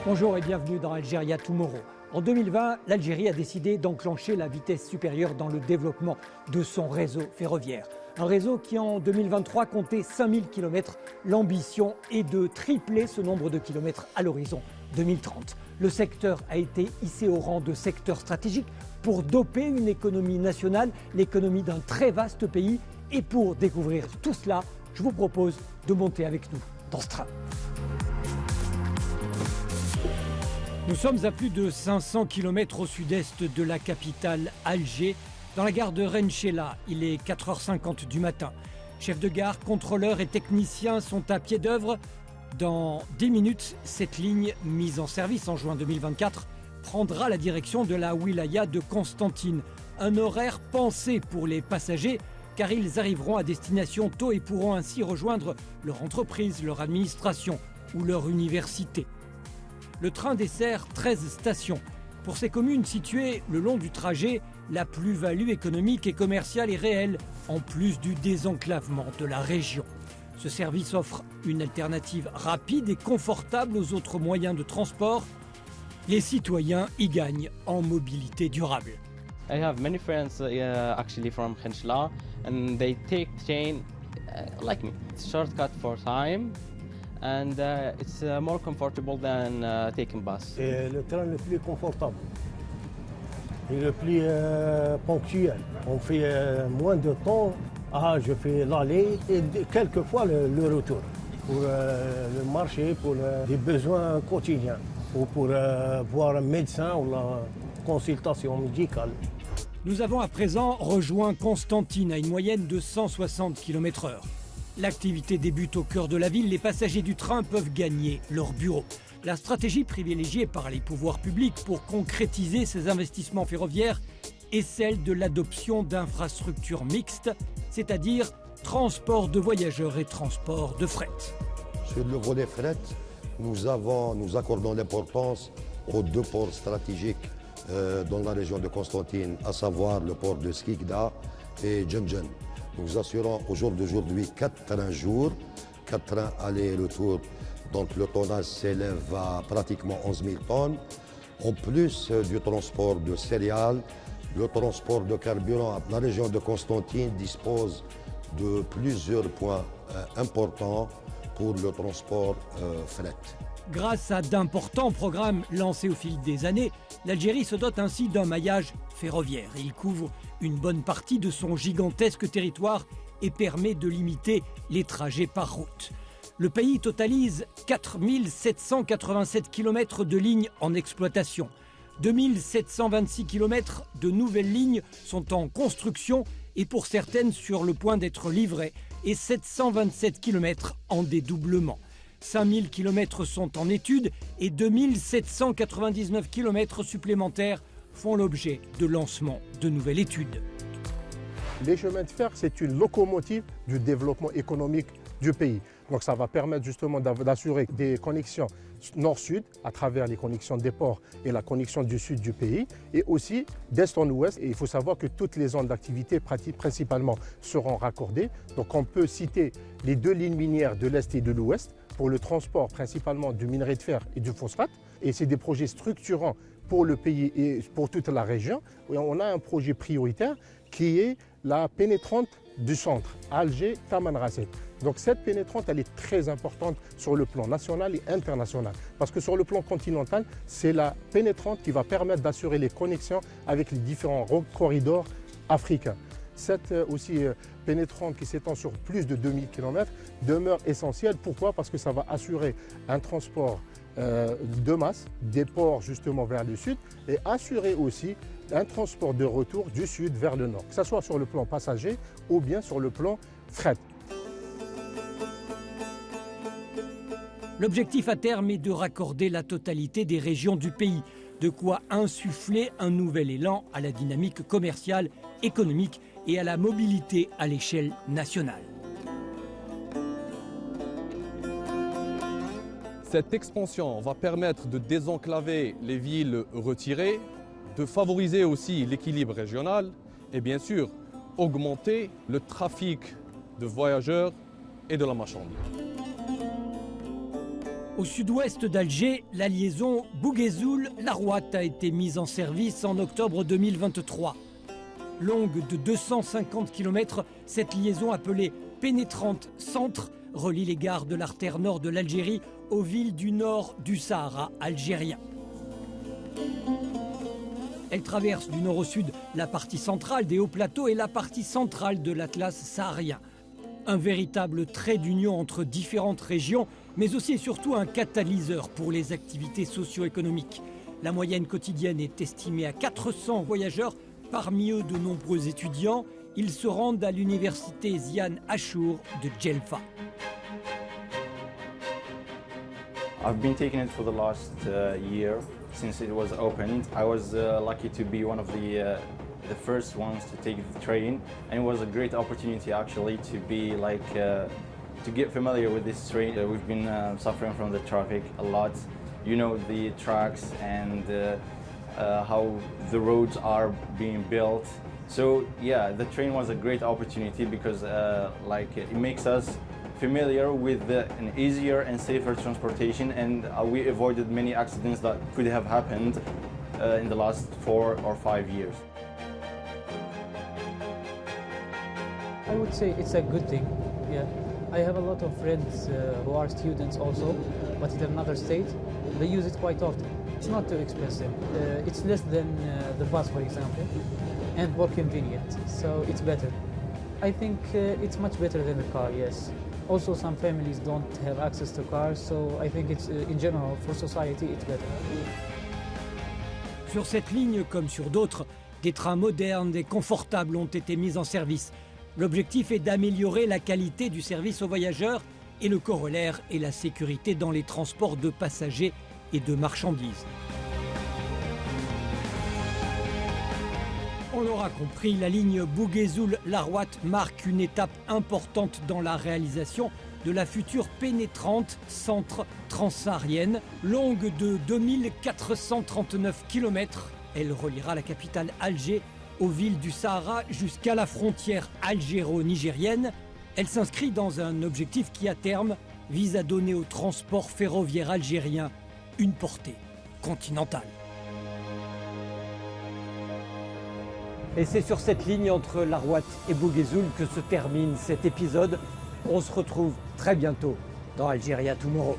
Bonjour et bienvenue dans Algeria Tomorrow. En 2020, l'Algérie a décidé d'enclencher la vitesse supérieure dans le développement de son réseau ferroviaire. Un réseau qui en 2023 comptait 5000 km. L'ambition est de tripler ce nombre de kilomètres à l'horizon 2030. Le secteur a été hissé au rang de secteur stratégique pour doper une économie nationale, l'économie d'un très vaste pays. Et pour découvrir tout cela, je vous propose de monter avec nous dans ce train. Nous sommes à plus de 500 km au sud-est de la capitale Alger, dans la gare de Renchela. Il est 4h50 du matin. Chefs de gare, contrôleurs et techniciens sont à pied d'œuvre. Dans 10 minutes, cette ligne, mise en service en juin 2024, prendra la direction de la wilaya de Constantine. Un horaire pensé pour les passagers, car ils arriveront à destination tôt et pourront ainsi rejoindre leur entreprise, leur administration ou leur université. Le train dessert 13 stations. Pour ces communes situées le long du trajet, la plus-value économique et commerciale est réelle, en plus du désenclavement de la région. Ce service offre une alternative rapide et confortable aux autres moyens de transport. Les citoyens y gagnent en mobilité durable. I have many friends actually from Renchela and they take train like me. It's shortcut for time. And it's more comfortable than taking bus. C'est le train le plus confortable et le plus ponctuel. On fait moins de temps. Je fais l'aller et quelquefois le retour pour le marché, pour les besoins quotidiens ou pour voir un médecin ou la consultation médicale. Nous avons à présent rejoint Constantine à une moyenne de 160 km/h. L'activité débute au cœur de la ville, les passagers du train peuvent gagner leur bureau. La stratégie privilégiée par les pouvoirs publics pour concrétiser ces investissements ferroviaires est celle de l'adoption d'infrastructures mixtes, c'est-à-dire transport de voyageurs et transport de fret. Sur le volet fret, nous accordons l'importance aux deux ports stratégiques dans la région de Constantine, à savoir le port de Skikda et Djenjen. Nous assurons au jour d'aujourd'hui 4 trains jour, 4 trains aller et retour, donc le tonnage s'élève à pratiquement 11 000 tonnes. En plus du transport de céréales, le transport de carburant, la région de Constantine dispose de plusieurs points importants pour le transport fret. Grâce à d'importants programmes lancés au fil des années, l'Algérie se dote ainsi d'un maillage ferroviaire. Il couvre une bonne partie de son gigantesque territoire et permet de limiter les trajets par route. Le pays totalise 4 787 km de lignes en exploitation. 2 726 km de nouvelles lignes sont en construction et pour certaines sur le point d'être livrées et 727 km en dédoublement. 5000 km sont en étude et 2799 km supplémentaires font l'objet de lancement de nouvelles études. Les chemins de fer, c'est une locomotive du développement économique du pays. Donc ça va permettre justement d'assurer des connexions nord-sud à travers les connexions des ports et la connexion du sud du pays et aussi d'est en ouest. Et il faut savoir que toutes les zones d'activité principalement seront raccordées. Donc on peut citer les deux lignes minières de l'est et de l'ouest pour le transport principalement du minerai de fer et du phosphate. Et c'est des projets structurants pour le pays et pour toute la région. Et on a un projet prioritaire qui est la pénétrante du centre, Alger-Tamanrasset. Donc cette pénétrante, elle est très importante sur le plan national et international. Parce que sur le plan continental, c'est la pénétrante qui va permettre d'assurer les connexions avec les différents corridors africains. Cette aussi pénétrante qui s'étend sur plus de 2000 km demeure essentielle. Pourquoi? Parce que ça va assurer un transport de masse des ports justement vers le sud et assurer aussi un transport de retour du sud vers le nord, que ce soit sur le plan passager ou bien sur le plan fret. L'objectif à terme est de raccorder la totalité des régions du pays, de quoi insuffler un nouvel élan à la dynamique commerciale, économique et à la mobilité à l'échelle nationale. Cette expansion va permettre de désenclaver les villes retirées, de favoriser aussi l'équilibre régional et bien sûr augmenter le trafic de voyageurs et de la marchandise. Au sud-ouest d'Alger, la liaison Bouguezoul-Larouat a été mise en service en octobre 2023. Longue de 250 km, cette liaison appelée pénétrante centre relie les gares de l'artère nord de l'Algérie aux villes du nord du Sahara algérien. Elle traverse du nord au sud la partie centrale des hauts plateaux et la partie centrale de l'Atlas saharien. Un véritable trait d'union entre différentes régions, mais aussi et surtout un catalyseur pour les activités socio-économiques. La moyenne quotidienne est estimée à 400 voyageurs, parmi eux de nombreux étudiants. Ils se rendent à l'université Zian Achour de Djelfa. I've been taking it for the last year since it was opened. I was lucky to be one of the first ones to take the train, and it was a great opportunity actually to be to get familiar with this train. We've been suffering from the traffic a lot. You know, the tracks and how the roads are being built. So yeah, the train was a great opportunity because it makes us familiar with an easier and safer transportation, and we avoided many accidents that could have happened in the last 4 or 5 years. I would say it's a good thing, yeah. I have a lot of friends who are students also, but in another state. They use it quite often. It's not too expensive. It's less than the bus, for example, and more convenient, so it's better. I think it's much better than the car, yes. Also, some families don't have access to cars, so I think it's, in general, for society, it's better. Sur cette ligne, comme sur d'autres, des trains modernes et confortables ont été mis en service. L'objectif est d'améliorer la qualité du service aux voyageurs et le corollaire est la sécurité dans les transports de passagers et de marchandises. On l'aura compris, la ligne Bouguezoul-Larouat marque une étape importante dans la réalisation de la future pénétrante centre transsaharienne. Longue de 2439 km, elle reliera la capitale Alger aux villes du Sahara jusqu'à la frontière algéro-nigérienne. Elle s'inscrit dans un objectif qui, à terme, vise à donner au transport ferroviaire algérien une portée continentale. Et c'est sur cette ligne entre Larouat et Bouguezoul que se termine cet épisode. On se retrouve très bientôt dans Algeria Tomorrow.